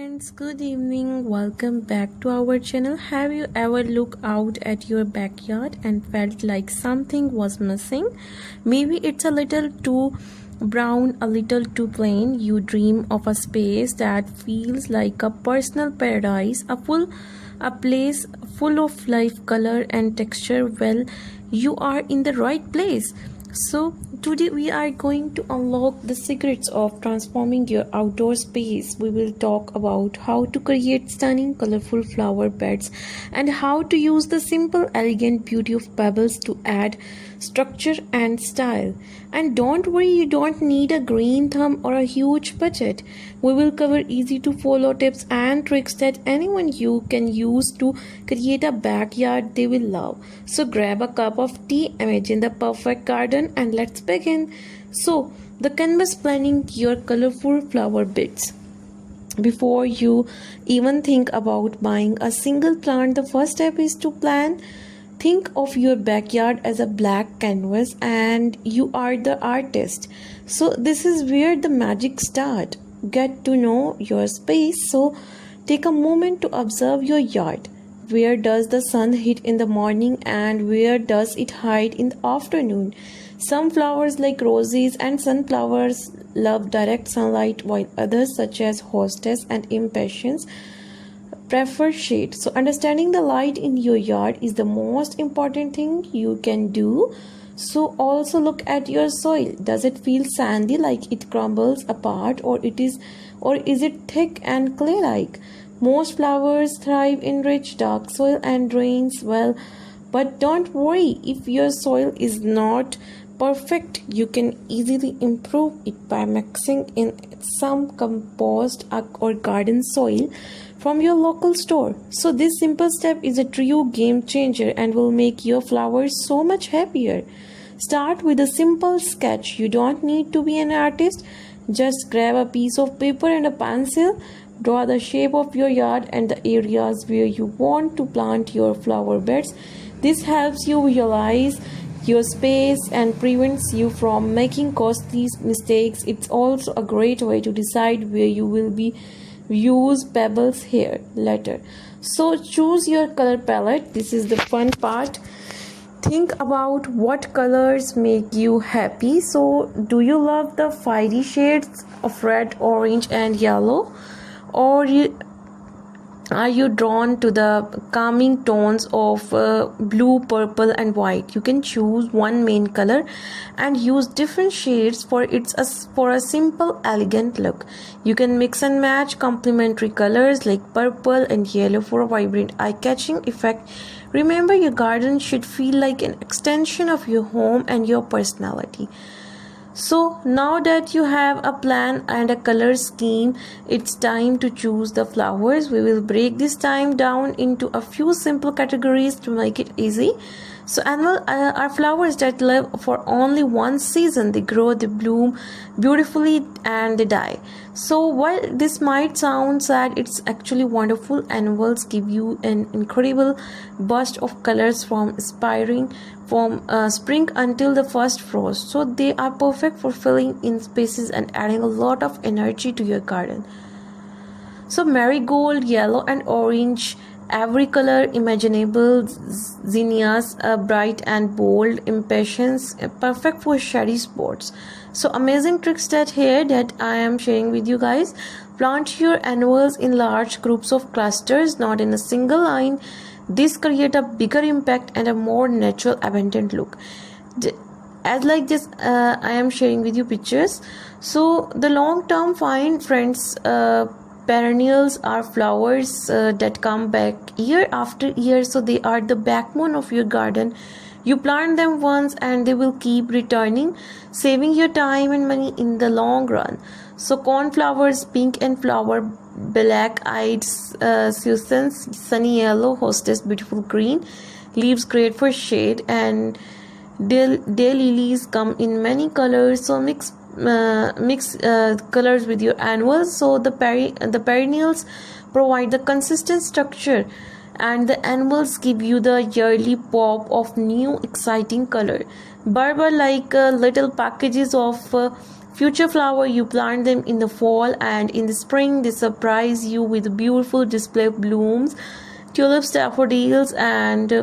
friends, good evening. Welcome back to our channel. Have you ever looked out at your backyard and felt like something was missing? Maybe it's a little too brown, a little too plain. You dream of a space that feels like a personal paradise, a place full of life, color and texture. Well, you are in the right place. So today we are going to unlock the secrets of transforming your outdoor space. We will talk about how to create stunning colorful flower beds and how to use the simple elegant beauty of pebbles to add structure and style. And don't worry, you don't need a green thumb or a huge budget. We will cover easy to follow tips and tricks that anyone you can use to create a backyard they will love. So grab a cup of tea, imagine the perfect garden and let's begin. So the canvas planning your colorful flower beds. Before you even think about buying a single plant, the first step is to plan. Think of your backyard as a blank canvas and you are the artist. So this is where the magic starts. Get to know your space. So take a moment to observe your yard. Where does the sun hit in the morning and where does it hide in the afternoon? Some flowers like roses and sunflowers love direct sunlight, while others such as hostess and impatiens prefer shade. So understanding the light in your yard is the most important thing you can do. So also look at your soil. Does it feel sandy, like it crumbles apart, or is it thick and clay like? Most flowers thrive in rich dark soil and drains well, but don't worry if your soil is not perfect. You can easily improve it by mixing in some compost or garden soil from your local store. So this simple step is a true game changer and will make your flowers so much happier. Start with a simple sketch. You don't need to be an artist. Just grab a piece of paper and a pencil. Draw the shape of your yard and the areas where you want to plant your flower beds. This helps you visualize your space and prevents you from making costly mistakes. It's also a great way to decide where you will use pebbles here later. So choose your color palette. This is the fun part. Think about what colors make you happy. So do you love the fiery shades of red, orange and yellow, or are you drawn to the calming tones of blue, purple and white? You can choose one main color and use different shades for a simple elegant look. You can mix and match complementary colors like purple and yellow for a vibrant eye-catching effect. Remember, your garden should feel like an extension of your home and your personality. So now that you have a plan and a color scheme, it's time to choose the flowers. We will break this time down into a few simple categories to make it easy. So annual are flowers that live for only one season. They grow, they bloom beautifully and they die. So while this might sound sad, it's actually wonderful. Annuals give you an incredible burst of colors from spring until the first frost. So they are perfect for filling in spaces and adding a lot of energy to your garden. So marigold, yellow and orange, every color imaginable, zinnias, bright and bold, impatiens, perfect for shady spots. So amazing tricks that I am sharing with you guys. Plant your annuals in large groups of clusters, not in a single line. This create a bigger impact and a more natural abundant look. As like this, I am sharing with you pictures. So the long term find, friends, perennials are flowers that come back year after year. So they are the backbone of your garden. You plant them once and they will keep returning, saving your time and money in the long run. So cornflowers, pink and flower, black-eyed Susans, sunny yellow, hostess, beautiful green, leaves great for shade, and daylilies come in many colors. So mix colors with your annuals. So the perennials provide the consistent structure and the annuals give you the yearly pop of new exciting color. Bulbs are like little packages of future flower. You plant them in the fall, and in the spring they surprise you with beautiful display blooms, tulips, daffodils, and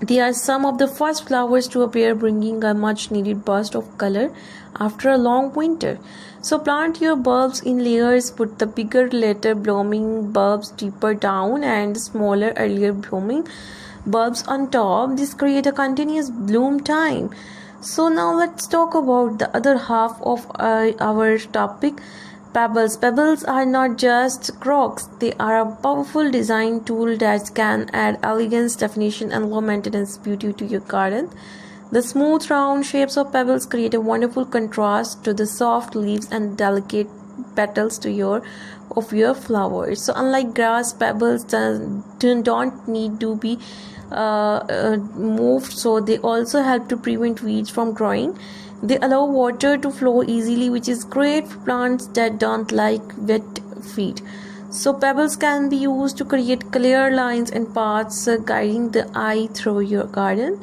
they are some of the first flowers to appear, bringing a much needed burst of color after a long winter. So plant your bulbs in layers, put the bigger later blooming bulbs deeper down and smaller earlier blooming bulbs on top. This create a continuous bloom time. So now let's talk about the other half of our topic, pebbles. Pebbles are not just rocks, they are a powerful design tool that can add elegance, definition, and low maintenance beauty to your garden. The smooth round shapes of pebbles create a wonderful contrast to the soft leaves and delicate petals of your flowers. So unlike grass, pebbles don't need to be moved, so they also help to prevent weeds from growing. They allow water to flow easily, which is great for plants that don't like wet feet. So pebbles can be used to create clear lines and paths, guiding the eye through your garden.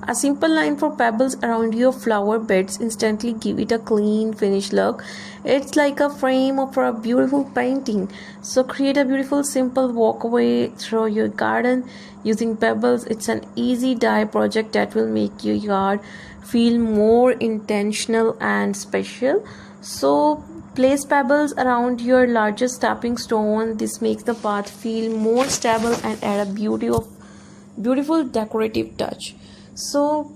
A simple line for pebbles around your flower beds instantly give it a clean, finished look. It's like a frame for a beautiful painting. So create a beautiful, simple walkway through your garden using pebbles. It's an easy dye project that will make your yard feel more intentional and special. So place pebbles around your largest stepping stone. This makes the path feel more stable and add a beautiful decorative touch. So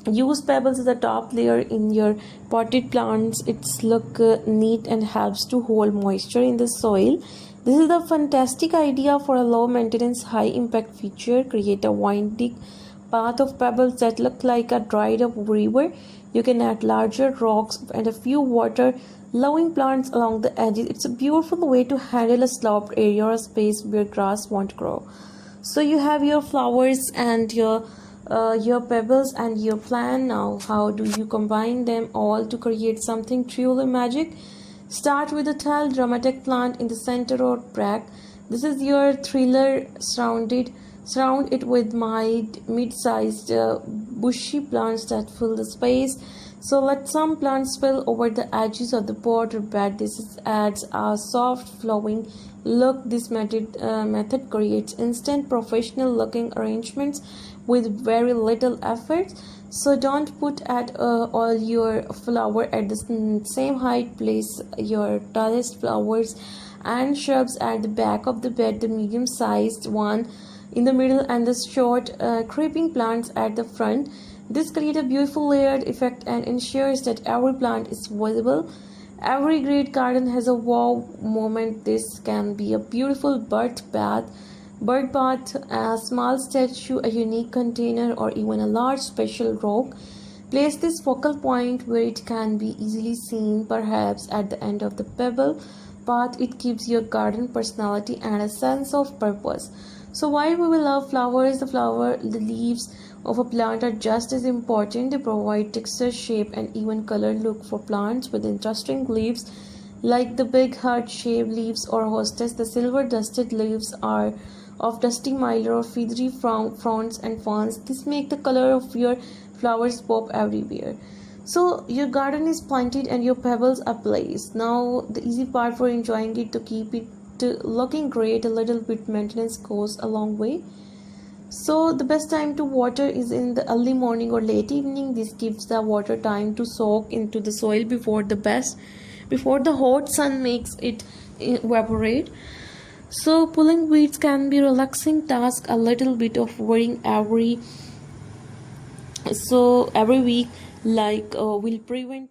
use pebbles as a top layer in your potted plants. It's look neat and helps to hold moisture in the soil. This is a fantastic idea for a low maintenance, high impact feature. Create a winding path of pebbles that look like a dried up river. You can add larger rocks and a few water loving plants along the edges. It's a beautiful way to handle a sloped area or a space where grass won't grow. So you have your flowers and your pebbles and your plan. Now how do you combine them all to create something truly magic? Start with a tall dramatic plant in the center or back. This is your thriller. Surround it with mid-sized bushy plants that fill the space. So let some plants spill over the edges of the pot or bed. This adds a soft flowing look. This method creates instant professional looking arrangements with very little effort. So don't put all your flower at the same height. Place your tallest flowers and shrubs at the back of the bed, the medium sized one in the middle, and the short creeping plants at the front. This creates a beautiful layered effect and ensures that every plant is visible. Every great garden has a wow moment. This can be a beautiful bird bath, a small statue, a unique container, or even a large special rock. Place this focal point where it can be easily seen, perhaps at the end of the pebble path. It gives your garden personality and a sense of purpose. So while we will love flowers, the leaves of a plant are just as important. They provide texture, shape, and even color. Look for plants with interesting leaves like the big heart-shaped leaves or hostess. The silver-dusted leaves are of dusty miller or feathery fronds and ferns. This make the color of your flowers pop everywhere. So your garden is planted and your pebbles are placed. Now the easy part for enjoying it, to keep it looking great, a little bit maintenance goes a long way. So the best time to water is in the early morning or late evening. This gives the water time to soak into the soil before the hot sun makes it evaporate. So pulling weeds can be relaxing task. A little bit of worrying every week will prevent them.